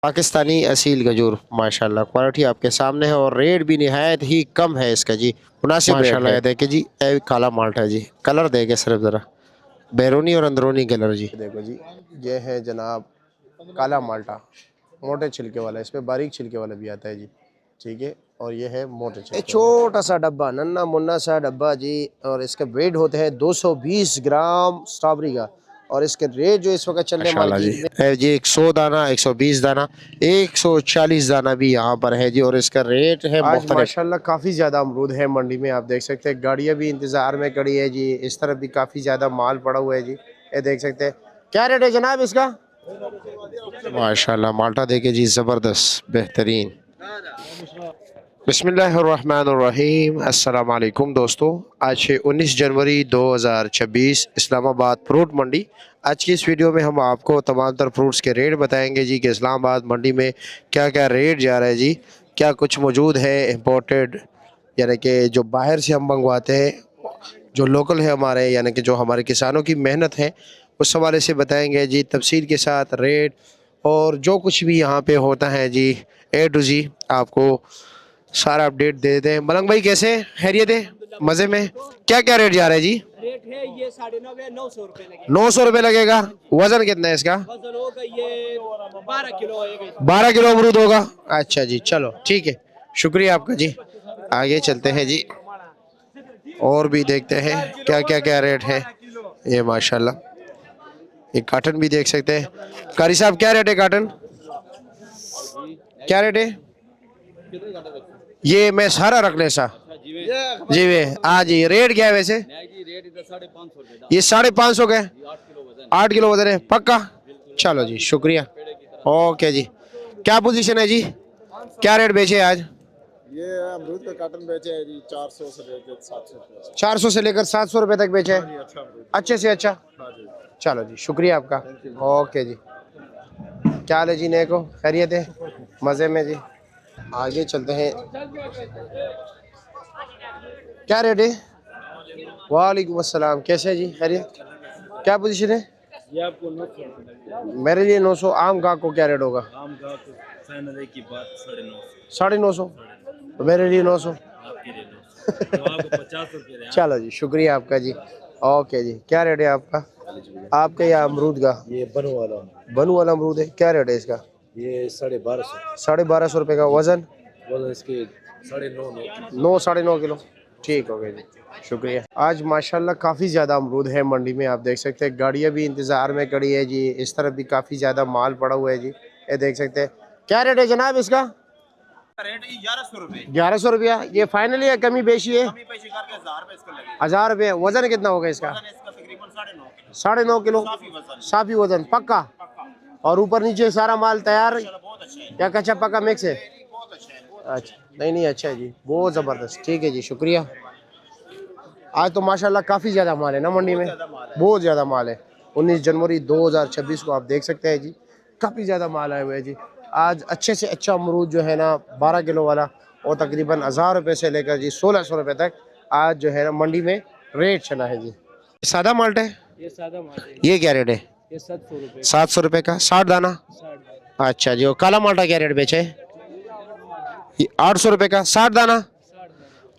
पाकिस्तानी असील खजूर माशाल्लाह क्वालिटी आपके सामने है और रेट भी निहायत ही कम है इसका जी। मुनासिब माशाल्लाह है। देखिए जी ये काला माल्टा है जी। कलर देखे सिर्फ ज़रा बैरूनी और अंदरूनी कलर जी। देखो जी ये है जनाब काला माल्टा, मोटे छिलके वाला। इसमें बारीक छिलके वाला भी आता है जी, ठीक है। और ये है मोटे छिलके, छोटा सा डब्बा, नन्ना मुन्ना सा डब्बा जी। और इसके वेट होते हैं 220 ग्राम स्ट्रॉबेरी का। और इसके रेट जो इस वक्त चल रहे हैं मार्केट में जी 100 दाना, 120 दाना, 140 दाना भी यहाँ पर है जी। और इसका रेट है आज माशाल्लाह काफ़ी ज़्यादा अमरूद है मंडी में, आप देख सकते हैं। गाड़ियाँ भी इंतज़ार में खड़ी है जी। इस तरफ भी काफ़ी ज़्यादा माल पड़ा हुआ है जी, ये देख सकते हैं। क्या रेट है जनाब इसका? माशाल्लाह माल्टा देखे जी, ज़बरदस्त बेहतरीन। बिस्मिल्लाहिर्रहमानिर्रहीम। अस्सलाम वालेकुम दोस्तों, आज है 19 जनवरी 2026, इस्लामाबाद फ्रूट मंडी। आज की इस वीडियो में हम आपको तमाम तर फ्रूट्स के रेट बताएंगे जी कि इस्लामाबाद मंडी में क्या क्या रेट जा रहा है जी, क्या कुछ मौजूद है इम्पोर्टेड, यानी कि जो बाहर से हम मंगवाते हैं, जो लोकल है हमारे, यानी कि जो हमारे किसानों की मेहनत है, उस हवाले से बताएंगे जी तफसील के साथ रेट। और जो कुछ भी यहाँ पे होता है जी ए टू जी आपको सारा अपडेट दे देते हैं। मलंग भाई कैसे, खैरियत है, मज़े में? क्या क्या रेट जा रहा है जी? रेट है ये 950 रुपए लगेगा। 900 रुपये लगेगा। वजन कितना है इसका? वजन होगा ये 12 किलो होगा। 12 किलो अमरूद होगा। अच्छा जी, चलो ठीक है, शुक्रिया आपका जी। आगे चलते हैं जी और भी देखते हैं क्या क्या क्या रेट है। ये माशाल्लाह ये काटन भी देख सकते हैं। कारी साहब क्या रेट है काटन, क्या रेट है? ये मैं सारा रख ले सा जी वे। हाँ जी, रेट क्या है वैसे? ये 550 का है। 8 किलो वजन है पक्का। चलो जी शुक्रिया, ओके जी। क्या पोजीशन है जी, क्या रेट बेचे आज? ये अमरूद का कार्टन बेचे है जी 400 से लेकर 700। 400 से लेकर 700 रुपए तक बेचे है। अच्छा अमरूद। अच्छे से अच्छा। हाँ जी। चलो जी शुक्रिया आपका, ओके जी। क्या हाल है जी, नेको खैरियत है, मज़े में जी। आगे चलते हैं, क्या रेट है? वालेकुम अस्सलाम, कैसे है जी, खैरियत? क्या पोजीशन है? ये आपको 900 मेरे लिए 900। आम का को क्या रेट होगा? आम का तो फाइनल है की बात 950। 950। मेरे लिए 900। आपके लिए 900 तो आपको 50 रुपये। चलो जी शुक्रिया आपका जी, ओके जी। क्या रेट है आपका? आपका या अमरूद का? ये बनू वाला, बनू वाला अमरूद है, क्या रेट है इसका? ये 1250। 1250 रुपये का। वजन? वजन इसके 9.5 9 9.5 किलो। ठीक हो गया जी, शुक्रिया। आज माशाल्लाह काफ़ी ज़्यादा अमरूद है मंडी में, आप देख सकते हैं। गाड़ियाँ भी इंतज़ार में खड़ी है जी। इस तरफ भी काफ़ी ज़्यादा माल पड़ा हुआ है जी, ये देख सकते हैं। क्या रेट है जनाब इसका? रेट 1100 रुपए। 1100 रुपया। ये फाइनली है कमी बेशी है? कमी पैसे करके 1000 रुपए इसका लगेगा। 1000 रुपये। वजन कितना होगा इसका? वजन इसका तकरीबन 9.5 किलो। 9.5 किलो। काफी वजन। साफी वजन पक्का। और ऊपर नीचे सारा माल तैयार बहुत अच्छा है। या कच्चा पक्का मिक्स है? बहुत अच्छा है। अच्छा, नहीं नहीं अच्छा है जी, बहुत ज़बरदस्त। ठीक है जी शुक्रिया। आज तो माशाल्लाह काफ़ी ज़्यादा माल है ना मंडी में, बहुत ज़्यादा माल है। 19 जनवरी 2026 को आप देख सकते हैं जी, काफ़ी ज़्यादा माल आए हुए हैं जी। आज अच्छे से अच्छा अमरूद जो है ना 12 किलो वाला, और तकरीबन 1000 रुपये से लेकर जी 1600 रुपये तक आज जो है ना मंडी में रेट चला है जी। सादा माल्ट है, ये सादा माल है, ये क्या रेट है? ये 700 रुपये। 700 रुपये का 60 दाना। 60 अच्छा जी। और काला माल्टा क्या रेट बेचे? ये 800 रुपये का 60 दाना।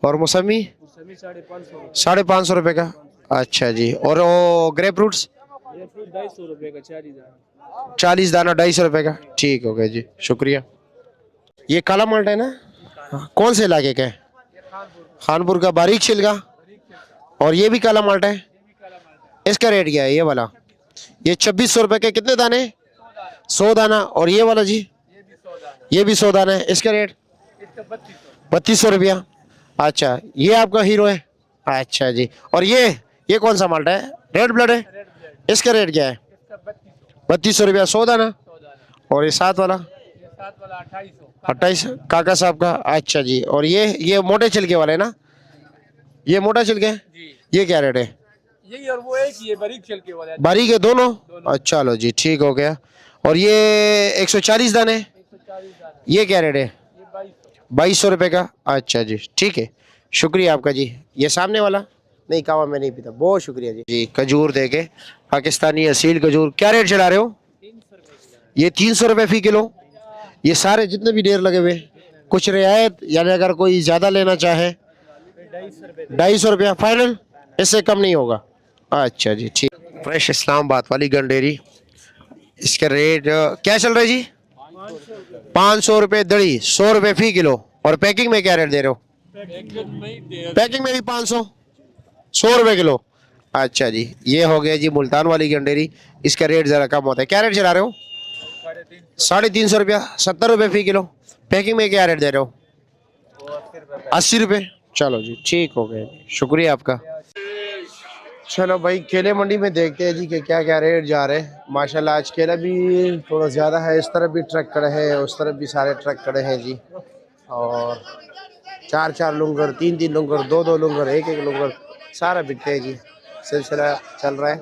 और मौसमी 550 550 रुपये का। अच्छा जी। और वो ग्रेप फ्रूट्स? ये फ्रूट 250 रुपये का 40 दाना। 40 दाना 250 रुपये का। ठीक हो गया जी शुक्रिया। ये काला माल्टा है ना, कौन से इलाके का है? खानपुर का, बारीक छिलका। और ये भी काला माल्टा है, इसका रेट क्या है ये वाला? ये 2600 रुपये के कितने दाने? 100 दाना। और ये वाला जी? ये भी 100 दाना है, इसका रेट? 3200 रुपया। अच्छा, ये आपका हीरो है। अच्छा जी। और ये कौन सा माल्टा है? रेड ब्लड है, इसका रेट क्या है? 3200 रुपया 100 दाना। और ये साथ वाला? 28 काका साहब का। अच्छा जी। और ये मोटे छिलके वाले ना, ये मोटा छिलके है, ये क्या रेट है? यही और वो एक ही है, बारीक छिलके वाला। बारीक है दोनों। अच्छा चलो जी ठीक हो गया। और ये 140 दाने, ये क्या रेट है? 2200 रुपये का। अच्छा जी ठीक है, शुक्रिया आपका जी। ये सामने वाला नहीं, कावा में नहीं पीता, बहुत शुक्रिया जी। जी खजूर देके, पाकिस्तानी असील खजूर, क्या रेट चला रहे हो? ये 300 रुपये फी किलो। ये सारे जितने भी ढेर लगे हुए कुछ रियायत, यानी अगर कोई ज़्यादा लेना चाहे 250 रुपया फाइनल, इससे कम नहीं होगा। अच्छा जी ठीक। फ्रेश इस्लामाबाद वाली गंडेरी, इसके रेट क्या चल रहा है जी? 500 रुपये दड़ी, 100 रुपये फी किलो। और पैकिंग में क्या रेट दे रहे हो? पैकिंग में भी 500, 100 रुपये किलो। अच्छा जी, ये हो गया जी मुल्तान वाली गंडेरी, इसका रेट ज़रा कम होता है। क्या रेट चला रहे हो? 350 रुपया, 70 रुपये फी किलो। पैकिंग में क्या रेट दे रहे हो? 80 रुपये। चलो जी ठीक हो गया, शुक्रिया आपका। चलो भाई केले मंडी में देखते हैं जी कि क्या क्या रेट जा रहे हैं। माशाल्लाह आज केला भी थोड़ा ज़्यादा है, इस तरफ भी ट्रक खड़े हैं, उस तरफ भी सारे ट्रक खड़े हैं जी। और 4-4 लुंगर, 3-3 लुंगर, 2-2 लुंगर, 1-1 लुंगर, सारा बिकते हैं जी। सिलसिला चल रहा है।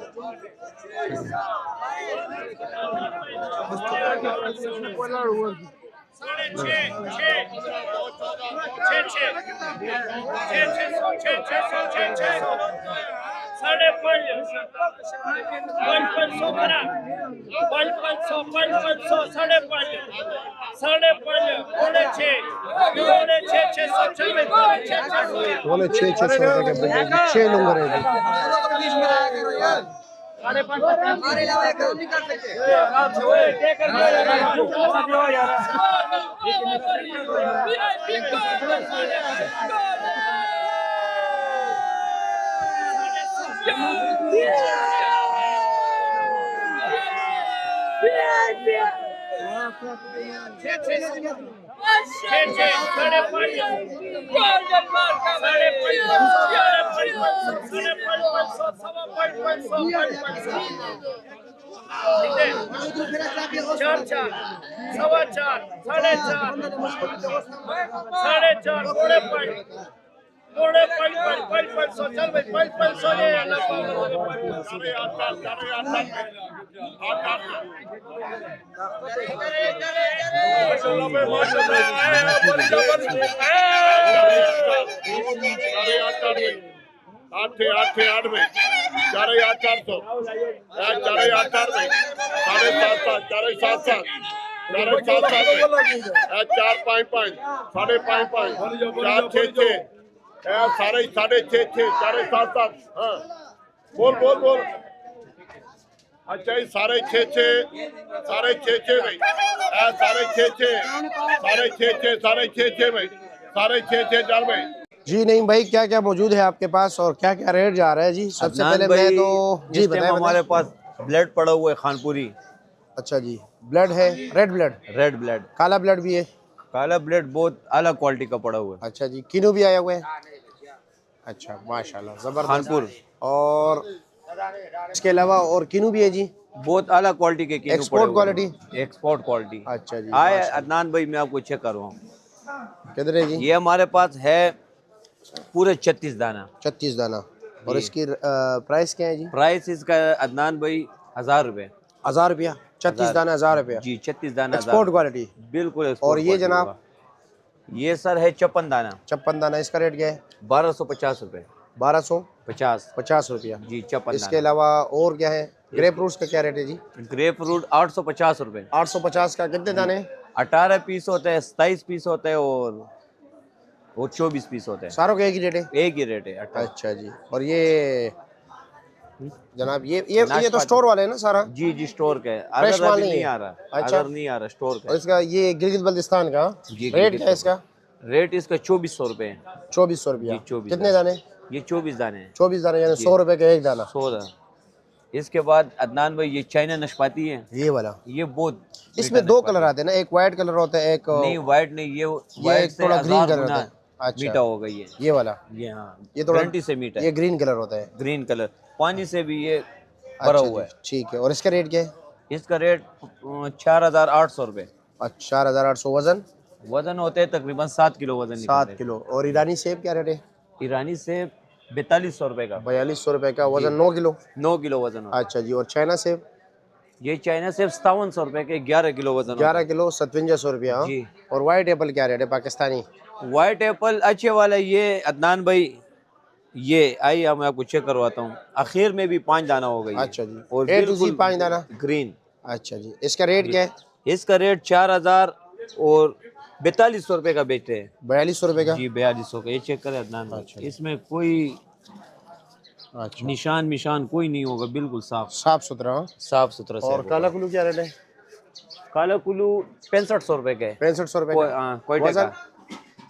बोले 600 रुपये के बंडल जी, 6 लुंगर है जी। अच्छा ये सारे 6-6 सारे 6-6 भाई, सारे 6-6 सारे 6-6 सारे 6-6 भाई, सारे 6-6 4 भाई। जी नहीं भाई, क्या क्या मौजूद है आपके पास और क्या क्या रेट जा रहा है जी? सबसे पहले मैं तो जी बताएं। हमारे पास ब्लड पड़ा हुआ है खानपुरी। अच्छा जी, ब्लड है, रेड ब्लड, रेड ब्लड, काला ब्लड भी है। काला ब्लड बहुत अलग क्वालिटी का पड़ा हुआ है। अच्छा जी, किनू भी आया हुआ है। अच्छा माशाल्लाह जबरदस्त। खानपुर और इसके अलावा और किनू भी है जी, बहुत अलग क्वालिटी के किनू एक्सपोर्ट पड़े हुए हैं। क्वालिटी। Export quality. अच्छा जी आए अदनान भाई मैं आपको चेक करवाऊँ। किधर है जी? ये हमारे पास है पूरे 36 दाना। 36 दाना। और इसकी प्राइस क्या है जी? प्राइस इसका अदनान भाई 1000 रुपए। 1000 रुपया। 36 दाना 1000 रुपया जी 36 दाना एक्सपोर्ट क्वालिटी। बिल्कुल और export ये quality जनाब? होगा। ये सर है 56 दाना। 56 दाना, इसका रेट क्या है? 1250 रुपए। 1250 रुपया जी 56 इसके अलावा और क्या है? ग्रेप फ्रूट्स का क्या रेट है जी? ग्रेप फ्रूट 850 रुपए। 850 का कितने दाने? 18 पीस होते हैं, 27 पीस होते हैं और 24 पीस होते हैं। सारों का एक ही रेट है? एक ही रेट है 18। अच्छा जी। और ये जनाब ये तो स्टोर वाले है ना सारा? जी जी स्टोर का है, फ्रेश अदर माल अभी नहीं नहीं है? आ रहा। अच्छा। अदर नहीं आ रहा, स्टोर का और है। इसका ये गिलगित बल्तिस्तान का जी, रेट गिलगित क्या है इसका? रेट इसका 2400 रुपए है। 2400 रुपया। जी, 24 कितने दाने? ये 24 दाने हैं। 24 दाने यानी 100 रुपए का एक दाना। 100 दाना। इसके बाद अदनान भाई ये चाइना नाशपाती है। ये वाला, ये बहुत इसमें दो कलर आते हैं ना, एक व्हाइट कलर होता है, एक नहीं वाइट नहीं, ये white एक से थोड़ा ग्रीन 1000 कलर गुना होता है। अच्छा। मीठा होगा ये वाला, ये हाँ ये थोड़ा गारंटी से मीठा है। ये ग्रीन कलर होता है। ग्रीन कलर पानी से भी ये भरा अच्छा हुआ जी, है। ठीक है। और इसका रेट क्या है? इसका रेट 4800 रुपए। अच्छा 4800। वजन? वजन होते हैं तकरीबन 7 किलो वजन 7 किलो। और ईरानी सेब क्या रेट है? ईरानी सेब 4200 रुपए का। 4200 रुपए का। वजन 9 किलो। 9 किलो वजन होता अच्छा जी। और चाइना सेब? है। ये चाइना सेब 5700 रुपए के 11 किलो वजन होता 11 किलो 5700 रुपया। जी। और व्हाइट एप्पल क्या रेट है पाकिस्तानी? है। व्हाइट एप्पल अच्छे वाला ये अदनान भाई, ये आई मैं आपको चेक करवाता हूँ। आखिर में भी 5 दाना हो गई। अच्छा जी। और A to Z बिल्कुल 5 दाना। ग्रीन। अच्छा जी। इसका रेट क्या है? इसका रेट 4000 और 4200 रुपए का बेचते हैं 4200 रुपए का। जी, 4200 का। ये चेक करें अदनान भाई, अच्छा। इसमें कोई अच्छा, निशान कोई नहीं होगा, बिल्कुल साफ साफ सुथरा। हाँ। साफ सुथरा। और काला कुल्लू क्या रेट है? काला कुल्लू 6500 रुपए का है। 6500 रुपए का। कोयटे का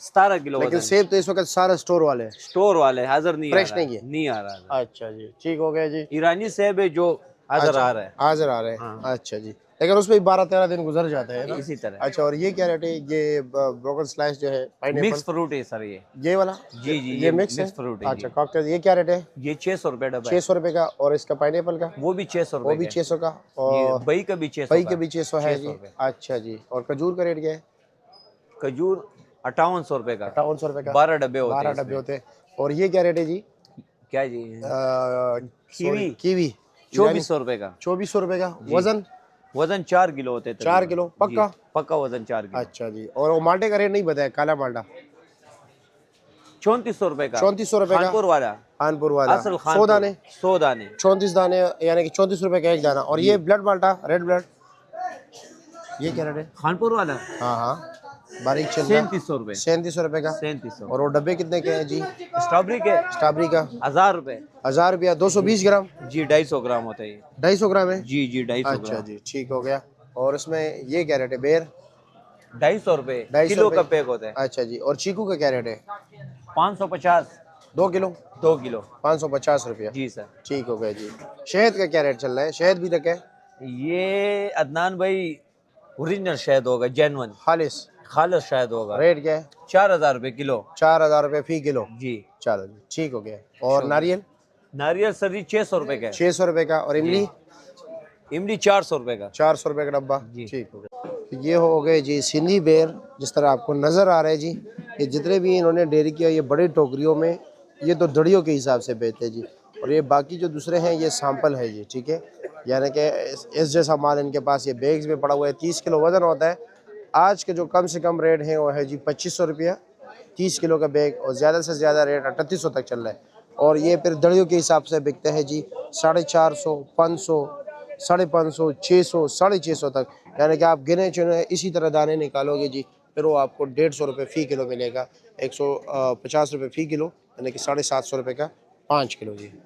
17 किलो लेकिन वजन। सेब तो इस वक्त सारा स्टोर वाले हैं। स्टोर वाले हाजिर नहीं फ्रेश आ रहा नहीं है। नहीं आ रहा। अच्छा जी, ठीक हो गया जी। ईरानी सेब है जो हाजिर अच्छा, आ रहा है हाजिर आ रहे हैं। हाँ। अच्छा जी, लेकिन उसमें 12-13 दिन गुजर जाते हैं ना। इसी तरह। अच्छा, और ये क्या रेट है? ये ब्रोकन स्लाइस जो है पाइनएप्पल, मिक्स फ्रूट है सर ये ये वाला? जी जी, ये मिक्स है। फ्रूट है अच्छा, कॉकटेल ये क्या रेट है? ये 600 रुपए डब्बा है। 600 रुपए का। और इसका पाइनएप्पल का? वो भी 600 वो रुपए भी का 600 का। है। और बई का भी 600 पई का के भी 600 है 600 जी। रुपए। अच्छा जी, और खजूर का रेट क्या है? खजूर 5800 रुपए का। 5800 रुपए का। 12 डब्बे होते 12 हैं डब्बे इसमें। होते हैं। और ये क्या रेट है जी? क्या जी? कीवी। कीवी 2400 रुपए का। 2400 रुपए का। वजन? वजन 4 किलो होते हैं 4 किलो पक्का? पक्का वजन 4 किलो। अच्छा जी, और वो माल्टे का रेट नहीं बताया, काला माल्टा? 3400 रुपए का। 3400 रुपए का। कानपुर वाला। कानपुर वाला। असल 100 दाने? 100 दाने 34 दाने, यानी कि 34 रुपए का एक दाना। और ये ब्लड माल्टा, रेड ब्लड, ये क्या रेट है? खानपुर वाला हाँ हाँ, बारीक चल रहा है। 3700 रुपए। 3700 रुपए का। 3700। और वो डब्बे कितने के हैं जी? स्ट्रॉबेरी के स्ट्रॉबेरी का 1000 रुपए 1000 रुपया। 220 ग्राम? जी, 250 ग्राम होता है ये। 250 ग्राम है? जी जी, 250 अच्छा ग्राम। जी, ठीक हो गया। और इसमें ये क्या रेट है? बेर? 250 रुपए 250 किलो का रुपए। पैक होता है। अच्छा जी, और चीकू का क्या रेट है? 550 2 किलो? 2 किलो 550 रुपया। जी सर। ठीक हो गया जी। शहद का क्या रेट चल रहा है? शहद भी रखे? ये अदनान भाई ओरिजिनल शहद होगा, जेन्युइन खालिस खालिस शहद होगा। रेट क्या है? 4000 रुपए किलो 4000 रुपए फी किलो। जी। चलो जी, ठीक हो गया। और नारियल? नारियल सर जी 600 रुपए का है। 600 रुपए का। और इमली? इमली 400 रुपए का। 400 रुपए का डब्बा। जी। ठीक हो गया। तो ये हो गए जी सिंधी बेर, जिस तरह आपको नज़र आ रहा है जी। ये जितने भी इन्होंने डेयरी किया, ये बड़ी टोकरियों में, ये तो दड़ियों के हिसाब से बेचते हैं जी। और ये बाकी जो दूसरे हैं ये सैंपल है जी, ठीक है। यानी कि इस जैसा माल इनके पास ये बैग्स में पड़ा हुआ है। 30 किलो वज़न होता है। आज के जो कम से कम रेट है वो है जी 2500 रुपया 30 किलो का बैग। और ज़्यादा से ज़्यादा रेट 3800 तक चल रहा है। और ये फिर दड़ियों के हिसाब से बिकते हैं जी 450, 500, 550, 600, 650 तक। यानी कि आप गिने चुने इसी तरह दाने निकालोगे जी, फिर वो आपको 150 रुपये फ़ी किलो मिलेगा। 150 रुपये फ़ी किलो, यानी कि 750 रुपये का 5 किलो जी।